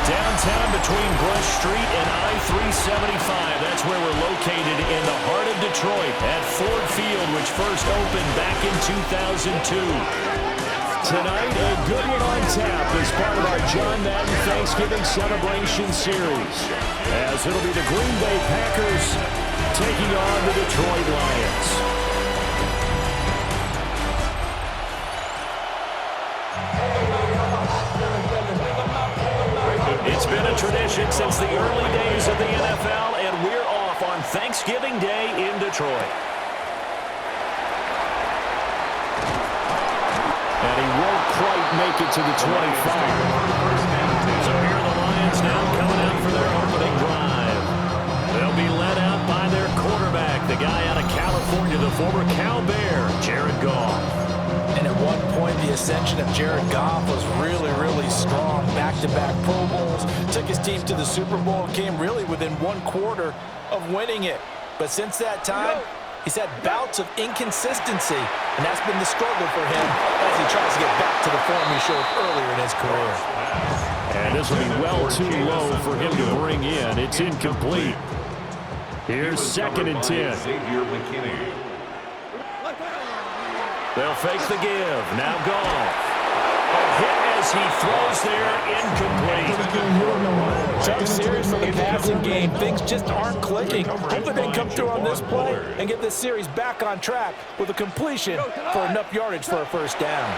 Downtown between Brush Street and I-375. That's where we're located in the heart of Detroit at Ford Field, which first opened back in 2002. Tonight, a good one on tap as part of our John Madden Thanksgiving Celebration Series, as it'll be the Green Bay Packers taking on the Detroit Lions. It's been a tradition since the early days of the NFL, and we're off on Thanksgiving Day in Detroit. And he won't quite make it to the 25. So here are the Lions now coming out for their opening drive. They'll be led out by their quarterback, the guy out of California, the former Cal Bear, Jared Goff. And at one point, the ascension of Jared Goff was really, really strong. Back-to-back Pro Bowls, took his team to the Super Bowl, came really within one quarter of winning it. But since that time, he's had bouts of inconsistency, and that's been the struggle for him as he tries to get back to the form he showed earlier in his career. And this will be well too low for him to bring in. It's incomplete. Here's 2nd and 10. They'll fake the give. Now Goff. A hit as he throws there, incomplete. Tough series for the passing game. Things just aren't clicking. Hopefully they can come through on this play and get this series back on track with a completion for enough yardage for a first down.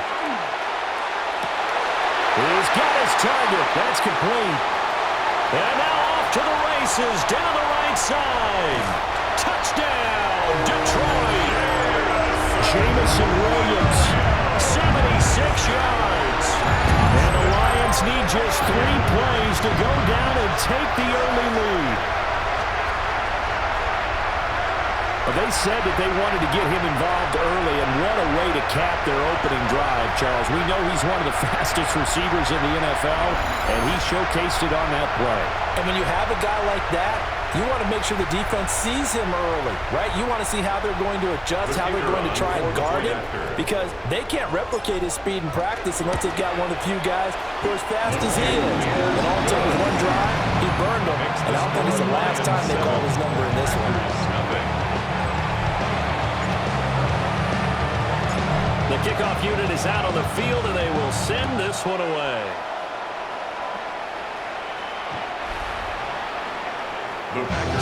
He's got his target. That's complete. And now off to the races down the right side. Touchdown, Detroit. Jamison Williams, 76 yards. And the Lions need just 3 plays to go down and take the early lead. Well, they said that they wanted to get him involved early, and what a way to cap their opening drive, Charles. We know he's one of the fastest receivers in the NFL, and he showcased it on that play. And when you have a guy like that, you want to make sure the defense sees him early, right? You want to see how they're going to adjust, how they're going to try and guard him, because they can't replicate his speed in practice unless they've got one of the few guys who are as fast as he is. And all it took was one drive, he burned them, and I don't think it's the last time they call his number in this one. The kickoff unit is out on the field, and they will send this one away.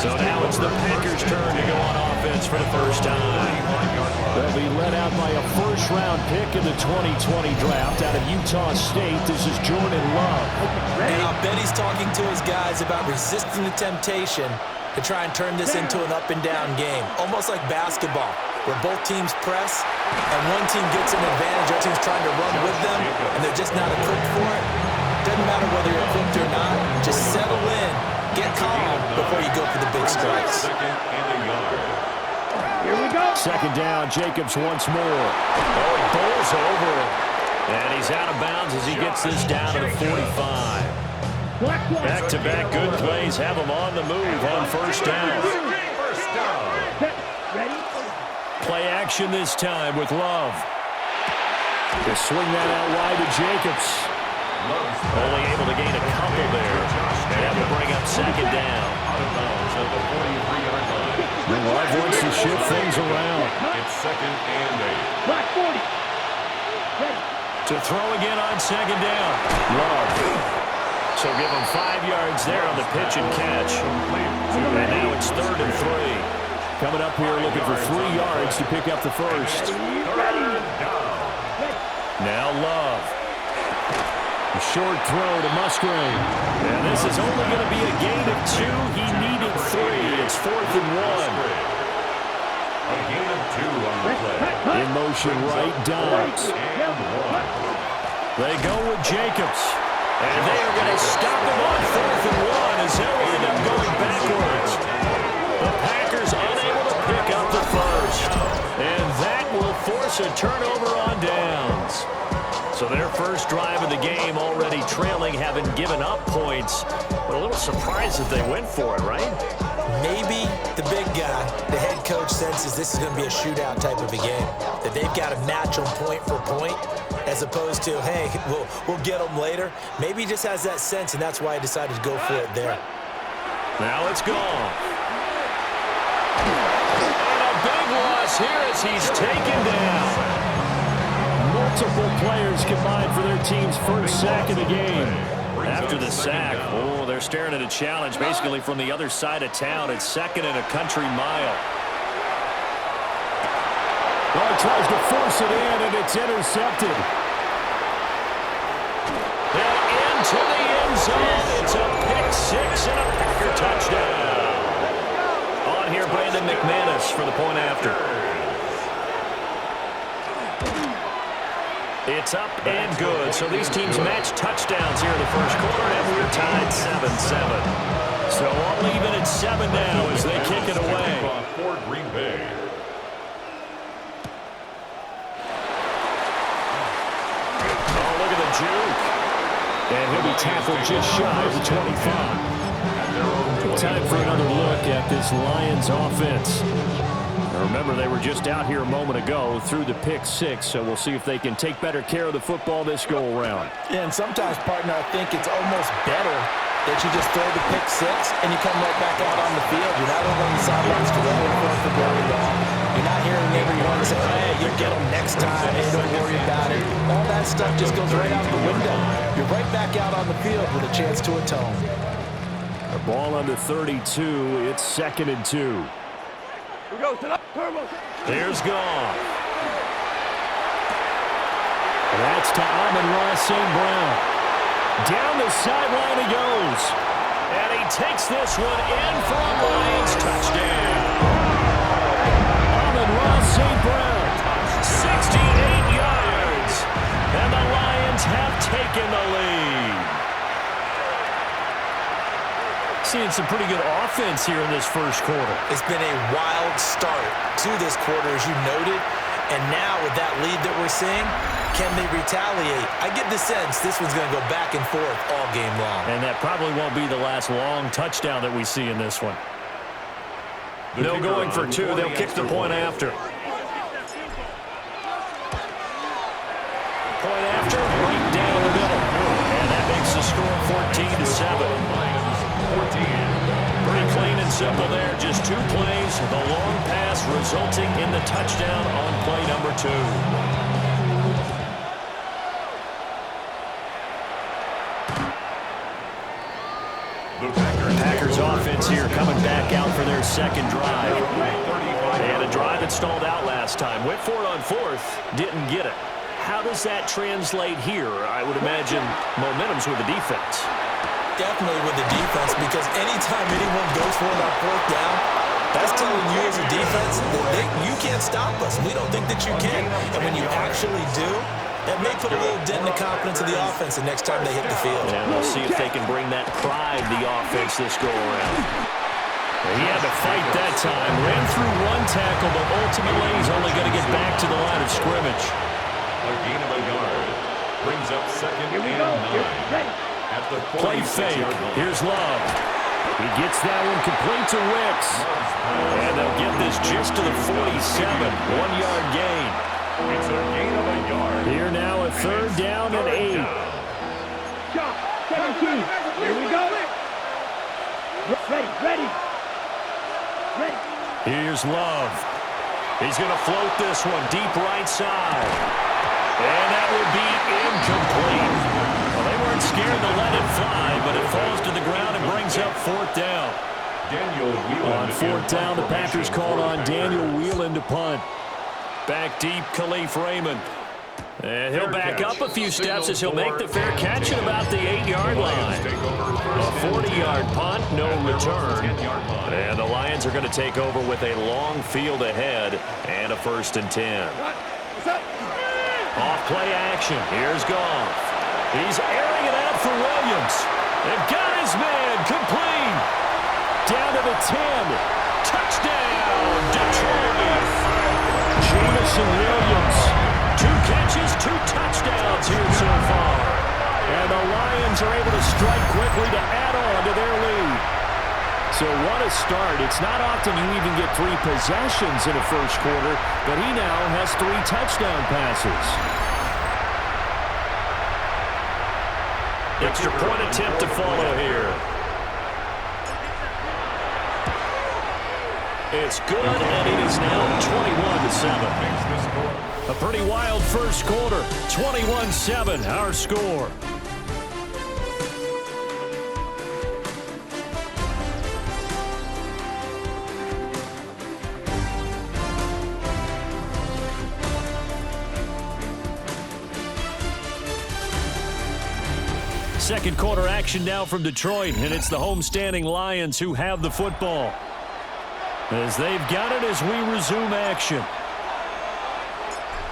So now it's the Packers' turn to go on offense for the first time. They'll be led out by a first-round pick in the 2020 draft out of Utah State. This is Jordan Love. And I bet he's talking to his guys about resisting the temptation to try and turn this into an up-and-down game, almost like basketball, where both teams press, and one team gets an advantage, the other team's trying to run with them, and they're just not equipped for it. Doesn't matter whether you're equipped or not, just settle in, get calm before you go for the big strikes. Here we go. 2nd down, Jacobs once more. Oh, he bowls over him. And he's out of bounds as he gets this down to the 45. Back-to-back good plays have him on the move on first down. Play action this time with Love. They swing that out wide to Jacobs. Only able to gain a couple there. And have to bring up 2nd down. Love wants to shift things around. It's 2nd and 8. To throw again on 2nd down. Love. So give him 5 yards there on the pitch and catch. And now it's 3rd and 3. Coming up here looking for 3 yards to pick up the first. Now Love. A short throw to Musgrave. And this is only going to be a gain of 2. He needed 3. It's 4th and 1. A gain of 2 on the play. In motion right, Downs. They go with Jacobs. And they are going to stop him on 4th and 1 as he'll end up going backwards. The Packers unable to pick up the first. And that will force a turnover on downs. So their first drive of the game already trailing, having given up points. But a little surprised that they went for it, right? Maybe the big guy, the head coach, senses this is going to be a shootout type of a game, that they've got to match them point for point. as opposed to, hey, we'll get them later. Maybe he just has that sense, and that's why he decided to go for it there. Now it's gone. And a big loss here as he's taken down. Multiple players combined for their team's first sack of the game. After the sack, they're staring at a challenge basically from the other side of town. It's second and a country mile. Well, he tries to force it in, and it's intercepted. And into the end zone. It's a pick six and a Packer touchdown. On here, Brandon McManus for the point after. It's up and good. So these teams match touchdowns here in the first quarter, and we're tied 7-7. So all even at 7 now as they kick it away. For Green Bay. Oh, look at the juke. And he'll be tackled just shy of the 25. Time for another look at this Lions offense. Remember, they were just out here a moment ago through the pick six, so we'll see if they can take better care of the football this go-around. Yeah, and sometimes, partner, I think it's almost better that you just throw the pick six and you come right back out on the field. You're not over on the sidelines dwelling for it for very long. You're not hearing everyone say, hey, you'll get them next time. Hey, don't worry about it. All that stuff just goes right out the window. You're right back out on the field with a chance to atone. The ball under 32. It's 2nd and 2. Here's Goff. That's to Amon-Ra St. Brown. Down the sideline he goes. And he takes this one in for a Lions touchdown. Amon-Ra St. Brown, 68 yards. And the Lions have taken the lead. Seeing some pretty good offense here in this first quarter. It's been a wild start to this quarter, as you noted. And now with that lead that we're seeing, can they retaliate? I get the sense this one's going to go back and forth all game long. And that probably won't be the last long touchdown that we see in this one. No going for two. They'll kick the point after. Point after, right down the middle. And that makes the score 14-7. Pretty clean and simple there. Just 2 plays. The long pass resulting in the touchdown on play number 2. Packers offense here coming back out for their second drive. And a drive that stalled out last time. Went for it on 4th. Didn't get it. How does that translate here? I would imagine momentum's with the defense. Definitely with the defense, because anytime anyone goes for it on 4th down, that's telling you as a defense that you can't stop us. We don't think that you can. And when you actually do, that may put a little dent in the confidence of the offense the next time they hit the field. And we'll see if they can bring that pride to the offense this go-around. He had to fight that time. Ran through 1 tackle, but ultimately he's only going to get back to the line of scrimmage. A gain of a yard. Brings up 2nd and 9. Play fake. Here's Love. He gets that one complete to Wicks. And they'll get this just to the 47. 1-yard gain. It's a gain of a yard. Here now a 3rd down and 8. 17. Here we go. Ready. Here's Love. He's going to float this one deep right side. And that would be incomplete. Well, they weren't scared to let it fly, but it falls to the ground and brings up 4th down. Daniel Whelan. On 4th down, the Packers called on Daniel Whelan to punt. Back deep, Khalif Raymond. And he'll back up a few steps as he'll make the fair catch at about the 8-yard line. A 40-yard punt, no return. And the Lions are going to take over with a long field ahead and a 1st and 10. Off play action. Here's Goff. He's airing it out for Williams. And got his man complete. Down to the 10. Touchdown, Detroit. Jamison Williams. 2 catches, 2 touchdowns here so far. And the Lions are able to strike quickly to add on to their lead. So what a start. It's not often you even get 3 possessions in a first quarter, but he now has 3 touchdown passes. Extra point attempt to follow here. It's good, and it is now 21-7. A pretty wild first quarter. 21-7, our score. Second quarter action now from Detroit, and it's the homestanding Lions who have the football. As they've got it as we resume action.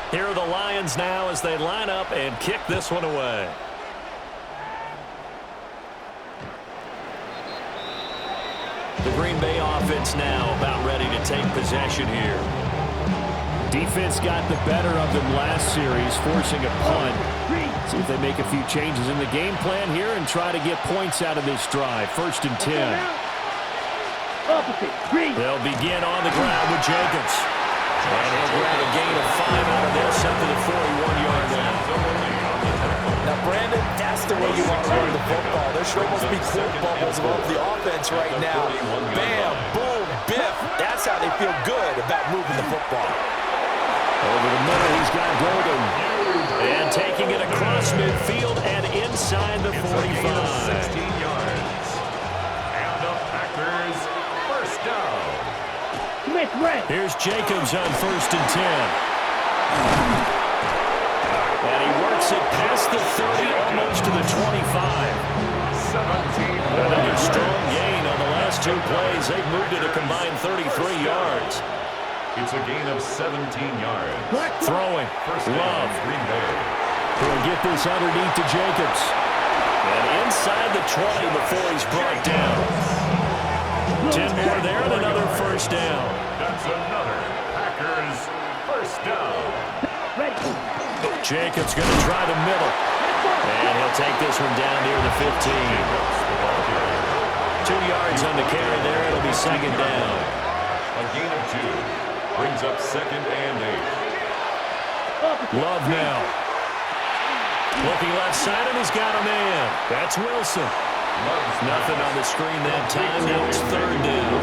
Here are the Lions now as they line up and kick this one away. The Green Bay offense now about ready to take possession here. Defense got the better of them last series, forcing a punt. See if they make a few changes in the game plan here and try to get points out of this drive. 1st and 10. They'll begin on the ground with Jacobs. And he'll grab a gain of 5 out of this up to the 41-yard line. Now, Brandon, that's the way you want to run the football. There should almost be quote bubbles above the offense right now. Bam, boom, biff. That's how they feel good about moving the football. Over the middle, he's got Golden. And taking it across midfield and inside the 45. 16 yards. And the Packers first down. Here's Jacobs on 1st and 10. And he works it past the 30, almost to the 25. 17. Another strong gain on the last 2 plays. They've moved it a combined 33 yards. It's a gain of 17 yards. Throwing. First Love. down, Green Bay. He'll get this underneath to Jacobs. And inside the 20 before he's brought down. 10 more there and another first down. That's another Packers first down. Jacobs going to try the middle. And he'll take this one down near the 15. 2 yards on the carry there. It'll be second down. A gain of 2. Brings up 2nd and 8. Love now. Looking left side, and he's got a man. That's Wilson. Nothing on the screen that time. Now it's 3rd down.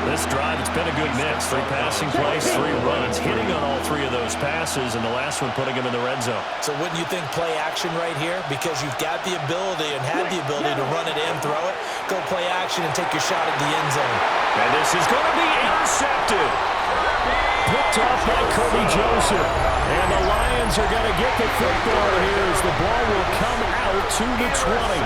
This drive, it's been a good mix. 3 passing plays, 3 runs. Hitting on all 3 of those passes, and the last one putting him in the red zone. So wouldn't you think play action right here? Because you've got the ability and had the ability to run it and throw it. Go play action and take your shot at the end zone. And this is going to be intercepted. Picked off by Kirby Joseph. And the Lions are going to get the football here as the ball will come out to the 20.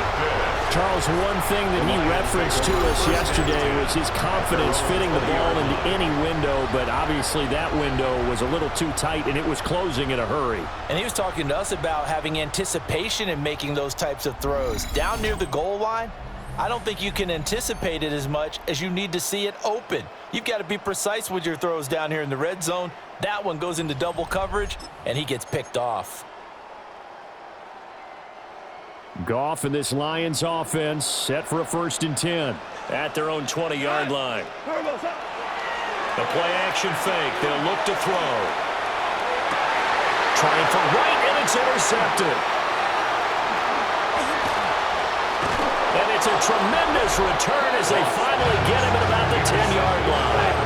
Charles, one thing that he referenced to us yesterday was his confidence fitting the ball into any window, but obviously that window was a little too tight and it was closing in a hurry. And he was talking to us about having anticipation in making those types of throws. Down near the goal line, I don't think you can anticipate it as much as you need to see it open. You've got to be precise with your throws down here in the red zone. That one goes into double coverage, and he gets picked off. Goff and this Lions offense set for a 1st and 10 at their own 20-yard line. The play action fake. They'll look to throw. Trying for right, and it's intercepted. And it's a tremendous return as they finally get him at about the 10-yard line.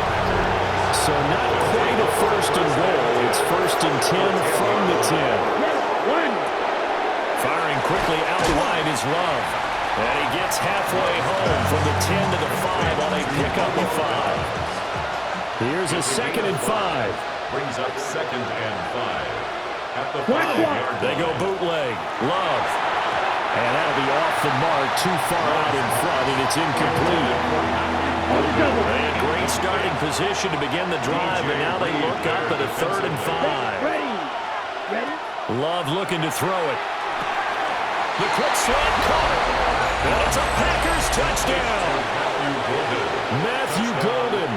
So not quite a 1st and goal. It's 1st and 10 from the 10. Firing quickly out wide is Love. And he gets halfway home from the 10 to the 5 on a pickup of 5. Here's a 2nd and 5. Brings up 2nd and 5. At the 5-yard line. They go bootleg. Love. And that'll be off the mark, too far out in front, and it's incomplete. They had great starting position to begin the drive, and now they look up at a 3rd and 5. Love looking to throw it. The quick slant caught it. And it's a Packers touchdown. Matthew Golden,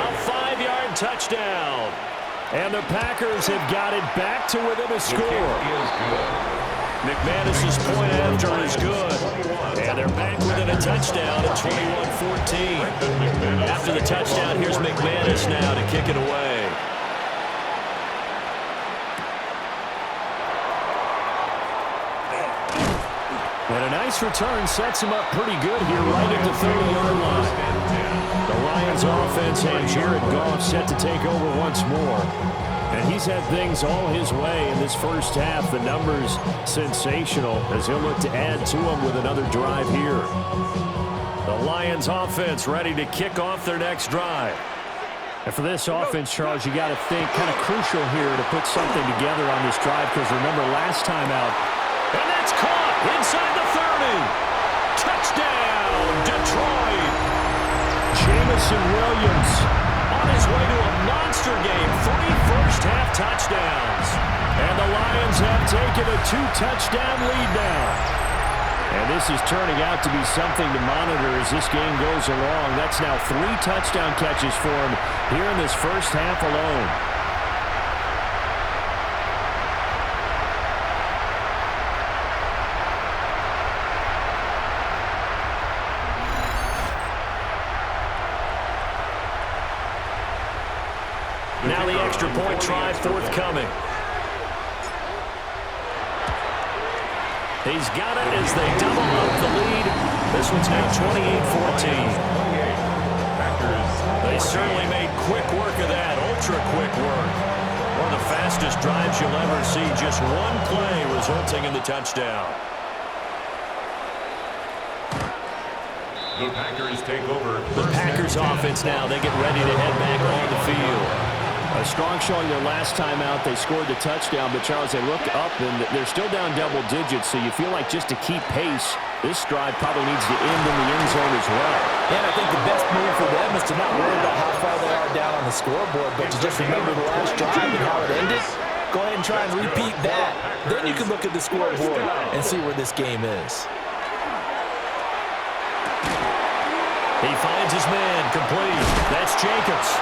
a 5-yard touchdown. And the Packers have got it back to within a score. McManus's point after is good. And they're back within a touchdown at 21-14. After the touchdown, here's McManus now to kick it away. And a nice nice return sets him up pretty good here right at the 30-yard line. The Lions offense and Jared Goff set to take over once more. And he's had things all his way in this first half. The numbers sensational as he'll look to add to them with another drive here. The Lions offense ready to kick off their next drive. And for this offense, Charles, you got to think kind of crucial here to put something together on this drive because remember last time out. And that's caught inside the 30. Touchdown, Detroit. Jamison Williams on his way to a monster game. 3 first-half touchdowns. And the Lions have taken a 2-touchdown lead now. And this is turning out to be something to monitor as this game goes along. That's now 3 touchdown catches for him here in this first half alone. Now the extra point try forthcoming. He's got it as they double up the lead. This one's now 28-14. They certainly made quick work of that, ultra-quick work. One of the fastest drives you'll ever see, just one play resulting in the touchdown. The Packers take over. The Packers offense now, they get ready to head back on the field. A strong showing their last time out. They scored the touchdown, but Charles, they look up and they're still down double digits, so you feel like just to keep pace, this drive probably needs to end in the end zone as well. And I think the best move for them is to not worry about how far they are down on the scoreboard, but to just remember the last drive and how it ended. Go ahead and try and repeat that. Then you can look at the scoreboard and see where this game is. He finds his man complete. That's Jacobs.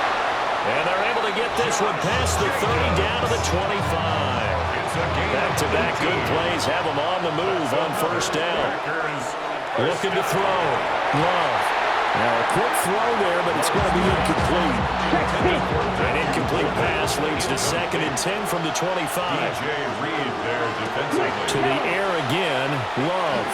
And they're able to get this one past the 30 down to the 25. Back-to-back good plays have them on the move on first down. Looking to throw. Love. Now a quick throw there, but it's going to be incomplete. An incomplete pass leads to 2nd and 10 from the 25. To the air again. Love.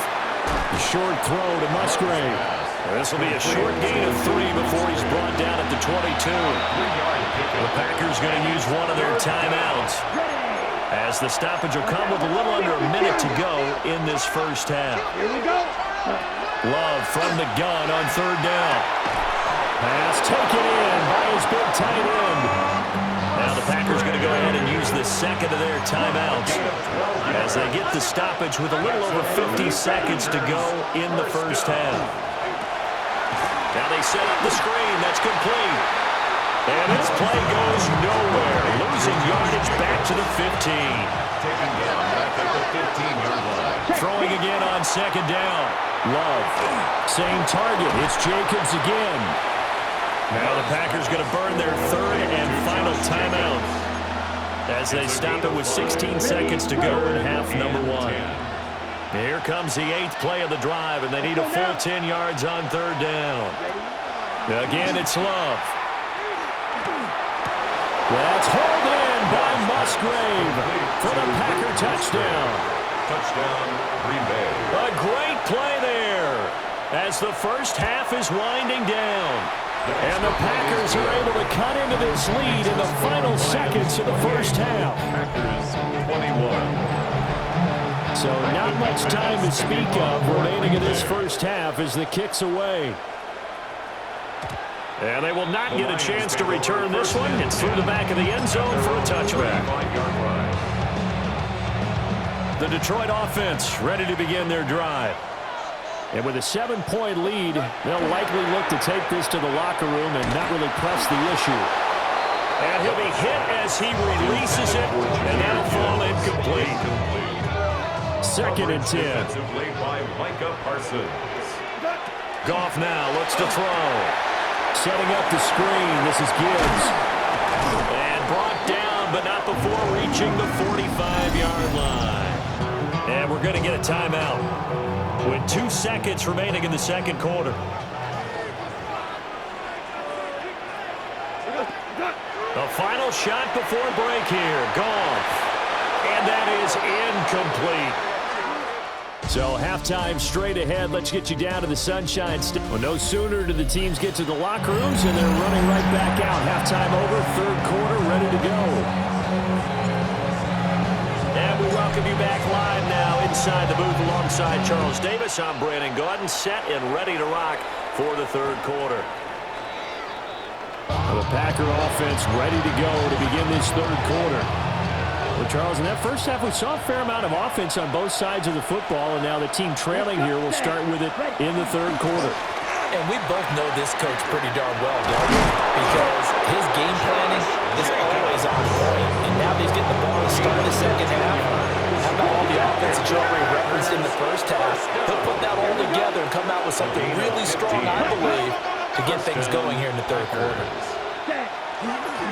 The short throw to Musgrave. This will be a short gain of 3 before he's brought down at the 22. The Packers going to use one of their timeouts as the stoppage will come with a little under a minute to go in this first half. Here we go. Love from the gun on 3rd down. Pass taken in by his big tight end. Now the Packers going to go ahead and use the second of their timeouts as they get the stoppage with a little over 50 seconds to go in the first half. Now they set up the screen. That's complete. And this play goes nowhere. Losing yardage back to the 15. Taken down back at the 15-yard line. Throwing again on 2nd down. Love. Same target. It's Jacobs again. Now the Packers going to burn their 3rd and final timeout as they stop it with 16 seconds to go in half number 1. Here comes the 8th play of the drive, and they need a full 10 yards on 3rd down. Again, it's Love. That's hauled in by Musgrave for the Packer touchdown. Touchdown, Green Bay. A great play there as the first half is winding down. And the Packers are able to cut into this lead in the final seconds of the first half. Packers 21. So not much time to speak of remaining in this first half as the kick's away. And they will not get a chance to return this one. It's through the back of the end zone for a touchback. The Detroit offense ready to begin their drive. And with a 7-point lead, they'll likely look to take this to the locker room and not really press the issue. And he'll be hit as he releases it, and that'll fall incomplete. 2nd and 10. Goff now looks to throw. Setting up the screen. This is Gibbs. And brought down, but not before reaching the 45-yard line. And we're going to get a timeout with 2 seconds remaining in the second quarter. The final shot before break here. Goff. And that is incomplete. So halftime straight ahead. Let's get you down to the Sunshine State. Well, no sooner do the teams get to the locker rooms and they're running right back out. Halftime over, third quarter, ready to go. And we welcome you back live now inside the booth alongside Charles Davis. I'm Brandon Gaudin, set and ready to rock for the third quarter. The Packer offense ready to go to begin this third quarter. Well, Charles, in that first half, we saw a fair amount of offense on both sides of the football, and now the team trailing here will start with it in the third quarter. And we both know this coach pretty darn well, don't we? Because his game planning is always on point, and now he's getting the ball to start the second half. How about all the offense that you already referenced in the first half? He'll put that all together and come out with something really strong, I believe, to get things going here in the third quarter.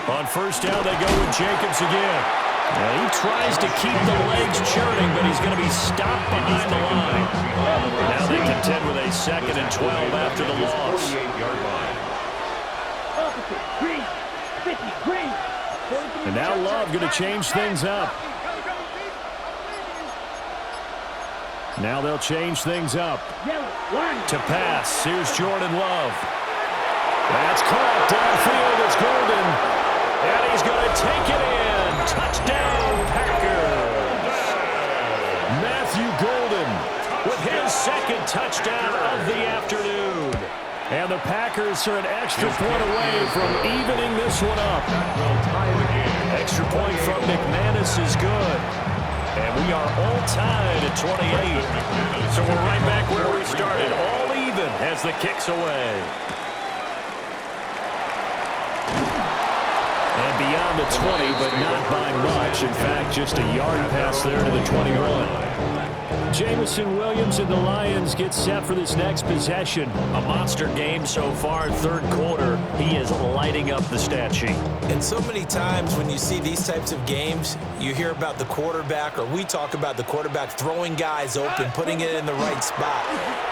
On first down, they go with Jacobs again. Now he tries to keep the legs churning, but he's going to be stopped behind the line. Now they contend with a 2nd and 12 after the loss. And now Love going to change things up. Now they'll change things up. To pass, here's Jordan Love. That's caught downfield. It's Golden. And he's going to take it in. Touchdown, Packers. Matthew Golden with his second touchdown of the afternoon. And the Packers are an extra point away from evening this one up. Extra point from McManus is good. And we are all tied at 28. So we're right back where we started. All even as the kick's away. And beyond the 20, but not by much. In fact, just a yard pass there to the 21. Jamison Williams and the Lions get set for this next possession. A monster game so far, third quarter. He is lighting up the stat sheet. And so many times when you see these types of games, you hear about the quarterback, or we talk about the quarterback throwing guys open, putting it in the right spot.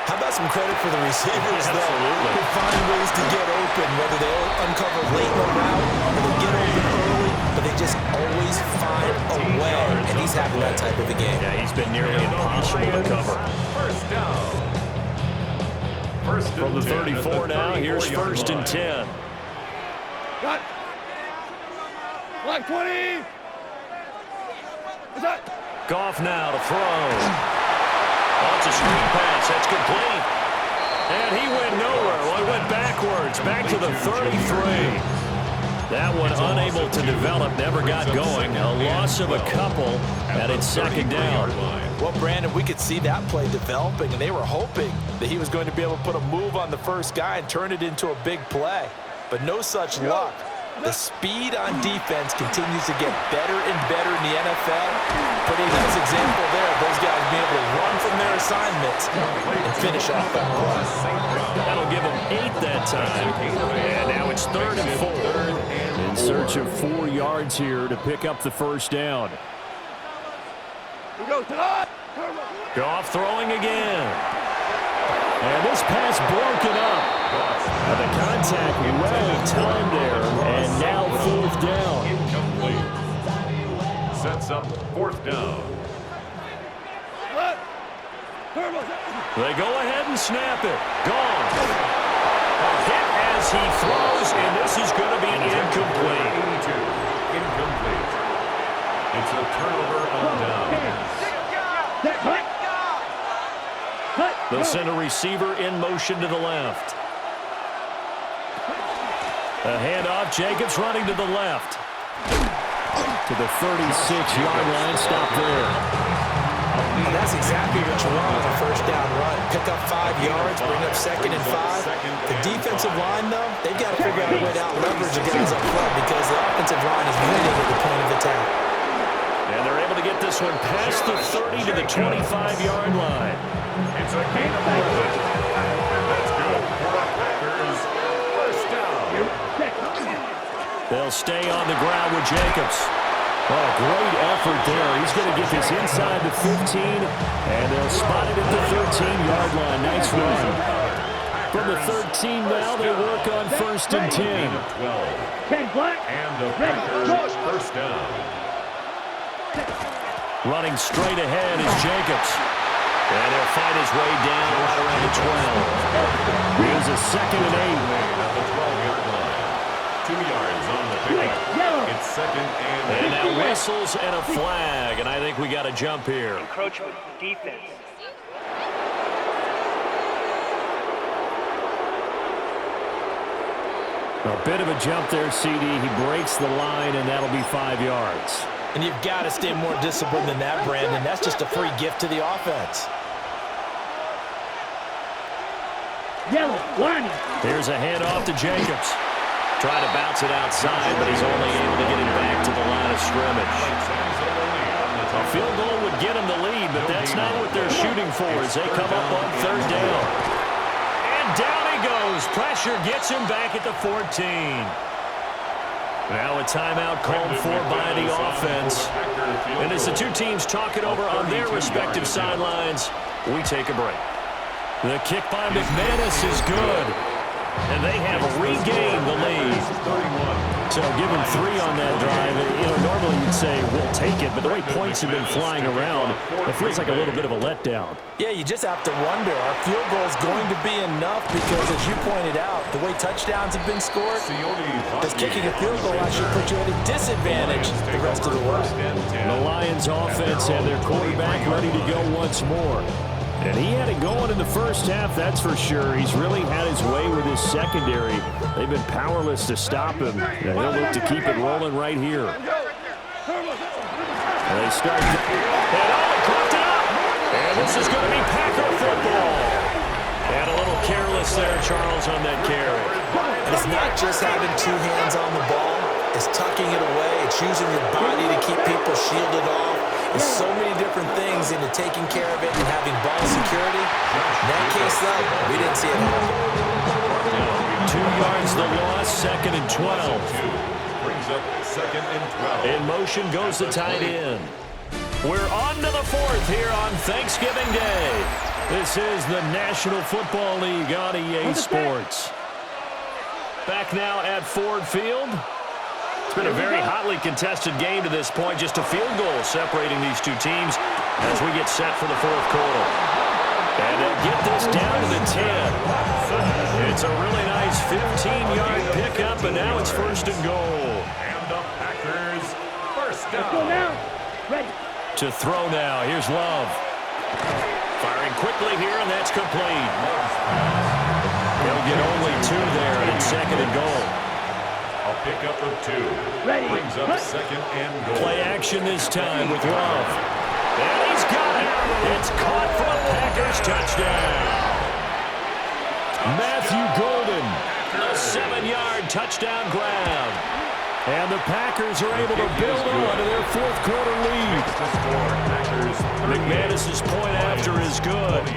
How about some credit for the receivers, though? Who find ways to get open, whether they uncover late in the route or they get open early, but they just always find a way. And he's having that type of a game. Yeah, he's been nearly impossible to cover. First down. From the 34 now, here's 1st and 10. Got. Black 20. Goff now to throw. Oh, it's a screen pass. That's complete. And he went nowhere. Well, he went backwards. Back to the 33. That one unable to develop, never got going. A loss of a couple, and it's 2nd down. Well, Brandon, we could see that play developing, and they were hoping that he was going to be able to put a move on the first guy and turn it into a big play. But no such luck. The speed on defense continues to get better and better in the NFL. Pretty nice example there of those guys being able to run from their assignments and finish off that play. That'll give them 8 that time. And now it's 3rd and 4. In search of 4 yards here to pick up the first down. Goff throwing again. And this pass broken up. And the contact well timed there. And now 4th down. Incomplete. Sets up 4th down. They go ahead and snap it. Gone. A hit as he throws, and this is going to be incomplete. Incomplete. It's a turnover on down. They'll send a receiver in motion to the left. A handoff. Jacobs running to the left. To the 36-yard line. Stop there. And that's exactly what you want on a first down run. Pick up 5 yards, bring up 2nd and 5. The defensive line, though, they've got to figure out a way to out-leverage the guys up front because the offensive line is really at the point of attack. And they're able to get this one past the 30 to the 25-yard line. It's a gain of 11. That's good for the Packers. First down. They'll stay on the ground with Jacobs. Oh, great effort there. He's going to get this inside the 15, and they'll spot it at the 13-yard line. Nice run. From the 13 now, they work on 1st and 10. And the Packers first down. Running straight ahead is Jacobs. And he'll find his way down right around the 12. Here's a 2nd and 8. At the 12-yard line. 2 yards on the pickup. It's 2nd and 8. And now whistles and a flag, and I think we got a jump here. Encroachment defense. A bit of a jump there, CD. He breaks the line, and that'll be 5 yards. And you've got to stay more disciplined than that, Brandon. That's just a free gift to the offense. Yellow, one. Here's a handoff to Jacobs. Trying to bounce it outside, but he's only able to get him back to the line of scrimmage. A field goal would get him the lead, but that's not what they're shooting for as they come up on 3rd down. And down he goes. Pressure gets him back at the 14. Now a timeout called for by the offense. And as the two teams talk it over on their respective sidelines, we take a break. The kick by McManus is good. And they have regained the lead. So given 3 on that drive, normally you'd say we'll take it, but the way points have been flying around, it feels like a little bit of a letdown. Yeah, you just have to wonder, are field goals going to be enough? Because as you pointed out, the way touchdowns have been scored, does kicking a field goal actually put you at a disadvantage the rest of the way? The Lions offense and their quarterback ready to go once more. And he had it going in the first half, that's for sure. He's really had his way with his secondary. They've been powerless to stop him. And he'll look to keep it rolling right here. And they start. And he caught it up. And this is going to be Packer football. And a little careless there, Charles, on that carry. And it's not just having 2 hands on the ball. It's tucking it away. It's using your body to keep people shielded off. There's so many different things into taking care of it and having ball security. In that case, though, we didn't see it happen. 2 yards the loss, 2nd and 12. Brings up 2nd and 12. In motion goes the tight end. We're on to the 4th here on Thanksgiving Day. This is the National Football League on EA Sports. Back now at Ford Field. It's been a very hotly contested game to this point. Just a field goal separating these two teams as we get set for the 4th quarter. And they'll get this down to the 10. It's a really nice 15-yard pickup, and now it's 1st and goal. And the Packers, 1st down. Go now. Ready. To throw now. Here's Love. Firing quickly here, and that's complete. He'll get only 2 there, and it's 2nd and goal. A pickup of 2. Ready. Brings up 2nd and goal. Play action this time with Love. And he's got it. It's caught for a Packers touchdown. Matthew Golden, a 7-yard touchdown grab. And the Packers are able to build on to their 4th quarter lead. McManus's point after is good.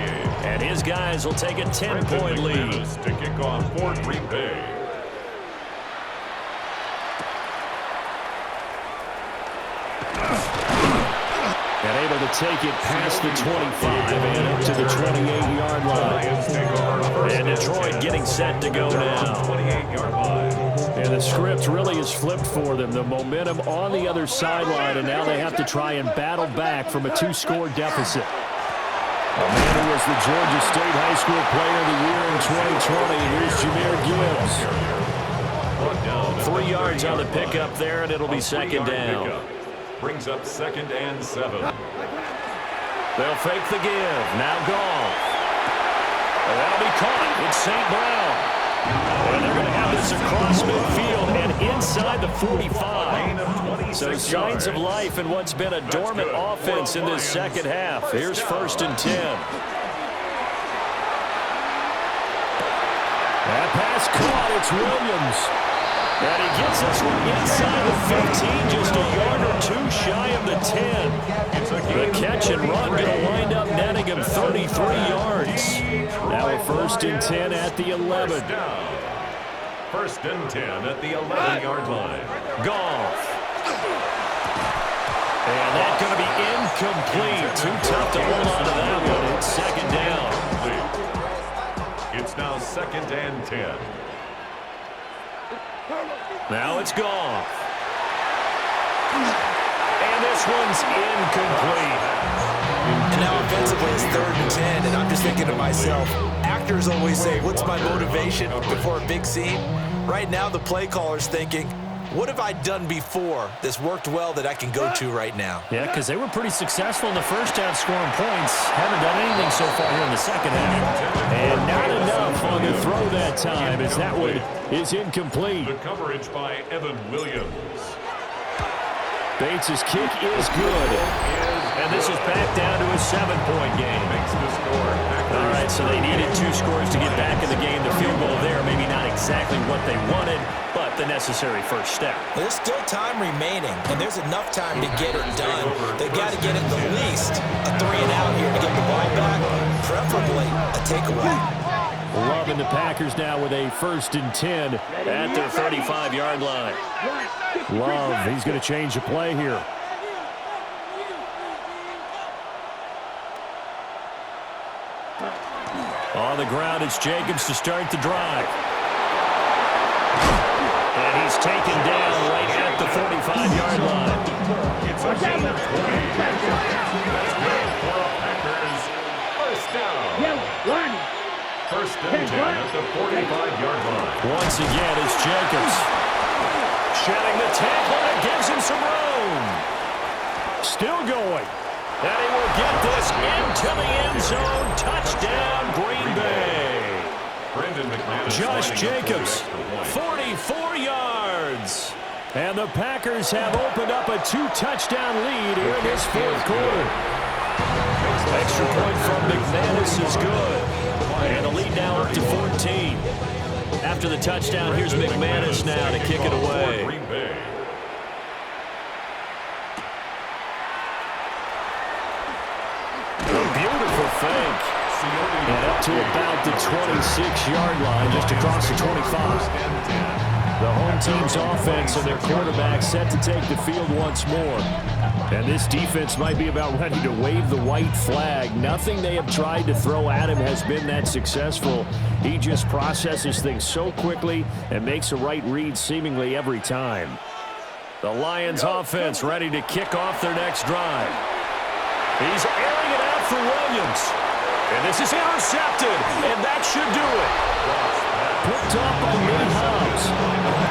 And his guys will take a 10-point lead. To kick off for Green Bay. And able to take it past the 25 and up to the 28-yard line. And Detroit getting set to go now. 28-yard line. And the script really is flipped for them. The momentum on the other sideline, and now they have to try and battle back from a 2-score deficit. A man who was the Georgia State High School Player of the Year in 2020. Here's Jameer Gibbs. 3 yards on the pickup there, and it'll be 2nd down. Brings up 2nd and 7. They'll fake the give. Now Goff. That'll be caught. It's St. Brown. And they're going to have this across midfield and inside the 45. So signs of life in what's been a dormant offense in this second half. Here's 1st and 10. That pass caught. It's Williams. And he gets this one inside the 15, just a yard or 2 shy of the 10. The catch and run going to wind up netting him 33 yards. Now a 1st and 10 at the 11. 1st and 10 at the 11-yard line. Goff. And that's going to be incomplete. Too tough to hold on to that one. It's 2nd down. It's now 2nd and 10. Now it's Goff. And this one's incomplete. And now offensively, it's 3rd and 10, and I'm just thinking to myself, actors always say, what's my motivation before a big scene? Right now, the play caller's thinking, what have I done before that's worked well that I can go to right now? Yeah, because they were pretty successful in the first half scoring points. Haven't done anything so far here in the second half. And not enough on the throw that time as that one is incomplete. The coverage by Evan Williams. Bates' kick is good. And this is back down to a 7-point game. Makes the score. All right, so they needed 2 scores to get back in the game. The field goal there, maybe not exactly what they wanted, but the necessary first step. There's still time remaining, and there's enough time to get it done. They've got to get at the least a 3-and-out here to get the ball back, preferably a takeaway. Loving the Packers now with a 1st and 10 at their 35-yard line. Love, he's going to change the play here. On the ground, it's Jacobs to start the drive. And he's taken down right at the 45-yard line. It's a gain of 20. That's good for a Packers first down. First and 10 at the 45-yard line. Once again, it's Jacobs. Shedding the tackle, and it gives him some room. Still going. And he will get this into the end zone. Touchdown, Green Bay. Josh Jacobs, 44 yards. And the Packers have opened up a 2-touchdown lead here in this 4th quarter. Extra point from McManus is good. And the lead now up to 14. After the touchdown, here's McManus now to kick it away. A beautiful fake. And up to about the 26-yard line, just across the 25. The home team's offense and their quarterback set to take the field once more. And this defense might be about ready to wave the white flag. Nothing they have tried to throw at him has been that successful. He just processes things so quickly and makes a right read seemingly every time. The Lions offense ready to kick off their next drive. He's airing it out for Williams. And this is intercepted, and that should do it. Picked up by Nate Hobbs.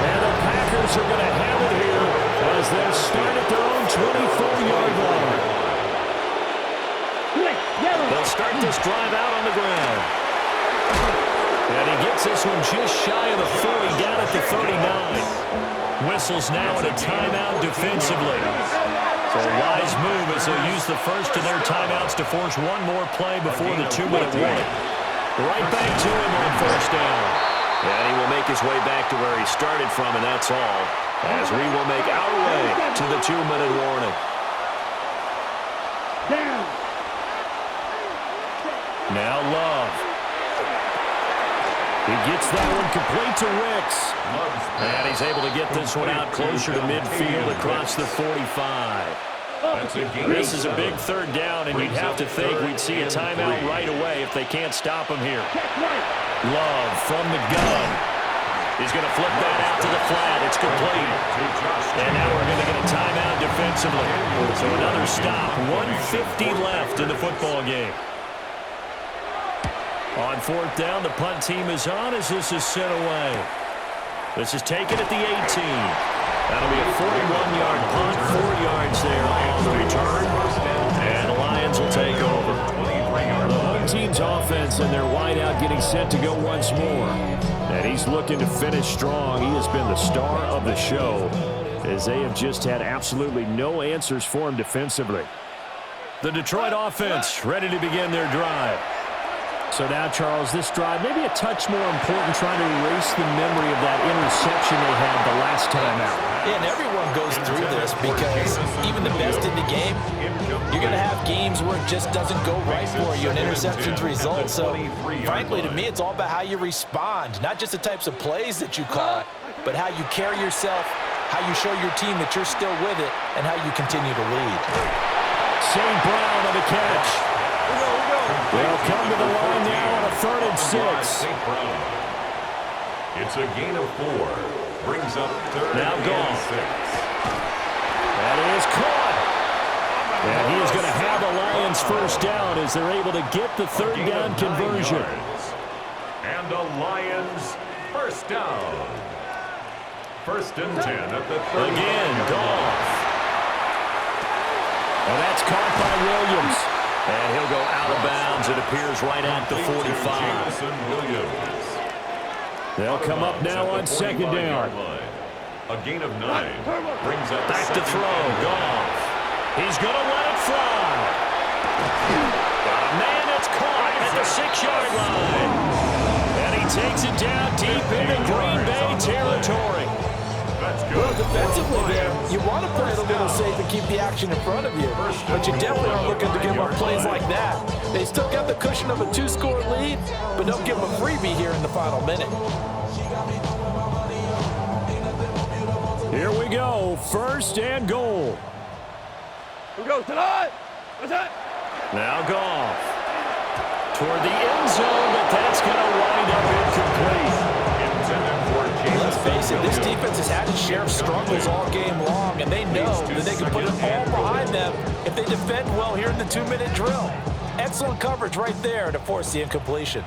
And the Packers are going to have it here as they start at their own 24-yard line. They'll start this drive out on the ground. And he gets this one just shy of the 40, down at the 39. Whistles now at a timeout defensively. So a wise move as they'll use the first of their timeouts to force one more play before the 2-minute warning. Right back to him on first down. And he will make his way back to where he started from, and that's all, as we will make our way to the 2-minute warning. Now Love. He gets that one complete to Wicks. And he's able to get this one out closer to midfield across the 45. This is a big 3rd down, and you'd have to think we'd see a timeout right away if they can't stop him here. Love from the gun. He's going to flip that out to the flat. It's complete. And now we're going to get a timeout defensively. So another stop. 1:50 left in the football game. On 4th down, the punt team is on as this is sent away. This is taken at the 18. That'll be a 41-yard punt, 4 yards there on the return. And the Lions will take over. The home team's offense and their wideout getting set to go once more. And he's looking to finish strong. He has been the star of the show as they have just had absolutely no answers for him defensively. The Detroit offense ready to begin their drive. So now, Charles, this drive maybe a touch more important, trying to erase the memory of that interception they had the last time out. Yeah, and everyone goes through this because even the best in the game, you're going to have games where it just doesn't go right for you, and interceptions result. So, frankly, to me, it's all about how you respond, not just the types of plays that you call, but how you carry yourself, how you show your team that you're still with it, and how you continue to lead. St. Brown on the catch. They'll come to the line now on a 3rd and 6. It's a gain of 4. Brings up 3rd now and gone. 6. That is caught. And he is going to have a Lions first down as they're able to get the third down conversion. And a Lions first down. First and 10 at the 30. Again, Goff. And that's caught by Williams. And he'll go out of bounds. It appears right at the 45. They'll come up now on second down. A gain of 9 brings up back to throw. Goff. He's going to let it fly. Got a man that's caught at the 6-yard line. And he takes it down deep into Green Bay territory. That's good. Well, defensively there, you want to play it a little safe and keep the action in front of you. But you definitely aren't looking to give up plays like that. They still got the cushion of a 2-score lead, but don't give them a freebie here in the final minute. Here we go. First and goal. Who goes tonight? What's that? Now Goff. Toward the end zone, but that's going to wind up incomplete. Let's face it, this defense has had its share of struggles all game long, and they know that they can put it all behind them if they defend well here in the 2-minute drill. Excellent coverage right there to force the incompletion.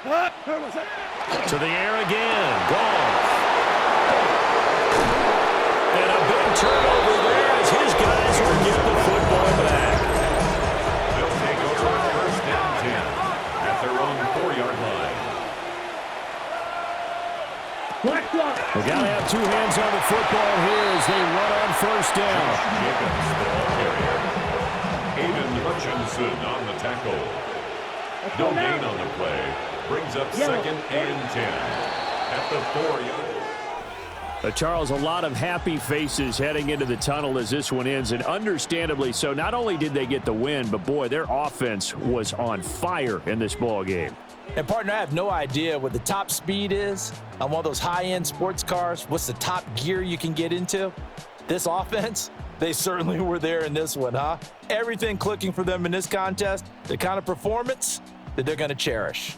To the air again. Goff. And a big turnover there as his guys will get the football back. They'll take over first and 10 at their own 4-yard line. They got to have 2 hands on the football here as they run on first down. Jacobs, the ball carrier. Aiden Hutchinson on the tackle. No gain on the play. Brings up second and 10 at the 4-yard. Charles, a lot of happy faces heading into the tunnel as this one ends, and understandably so. Not only did they get the win, but boy, their offense was on fire in this ball game. And partner, I have no idea what the top speed is on one of those high-end sports cars. What's the top gear you can get into? This offense, they certainly were there in this one, huh? Everything clicking for them in this contest, the kind of performance that they're going to cherish.